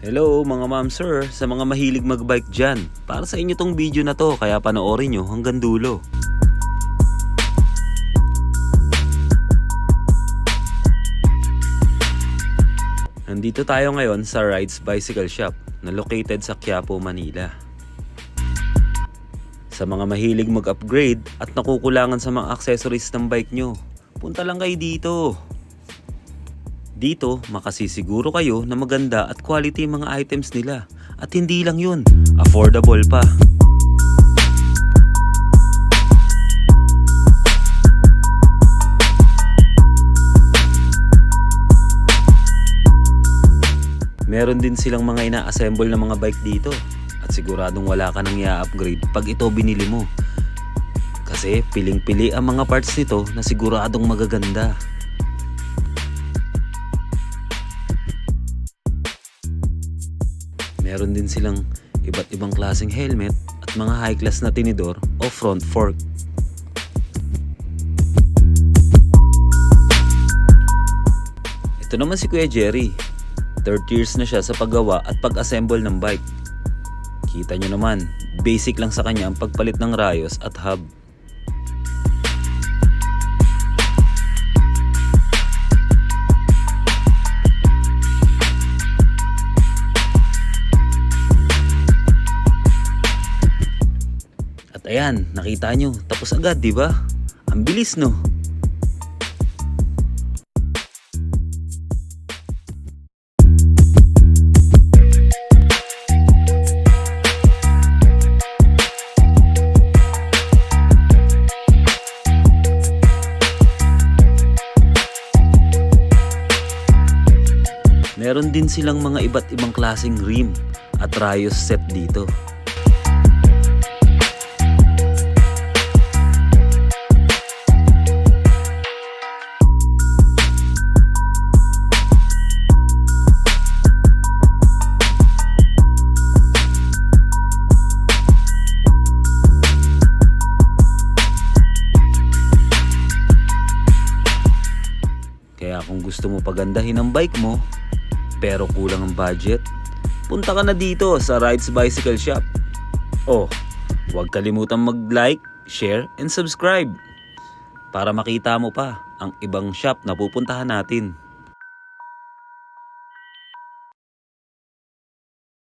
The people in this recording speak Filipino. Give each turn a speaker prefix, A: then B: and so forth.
A: Hello mga ma'am sir, sa mga mahilig magbike dyan. Para sa inyo tong video na to, kaya panoorin nyo hanggang dulo. Nandito tayo ngayon sa Rides Bicycle Shop na located sa Quiapo, Manila. Sa mga mahilig mag-upgrade at nakukulangan sa mga accessories ng bike nyo, punta lang kayo dito. Dito, makasisiguro kayo na maganda at quality mga items nila. At hindi lang yun, affordable pa. Meron din silang mga ina-assemble na mga bike dito. At siguradong wala ka nang i-upgrade pag ito binili mo. Kasi piling-pili ang mga parts nito na siguradong magaganda. Meron din silang iba't ibang klaseng helmet at mga high-class na tinidor o front fork. Ito naman si Kuya Jerry. 30 years na siya sa paggawa at pag-assemble ng bike. Kita nyo naman, basic lang sa kanya ang pagpalit ng rayos at hub. At ayan, nakita nyo, tapos agad, di ba? Ang bilis, no? Meron din silang mga iba't ibang klaseng rim at rayos set dito. Kaya kung gusto mo pagandahin ang bike mo, pero kulang ang budget, punta ka na dito sa Rides Bicycle Shop. Oh, huwag kalimutang mag-like, share, and subscribe para makita mo pa ang ibang shop na pupuntahan natin.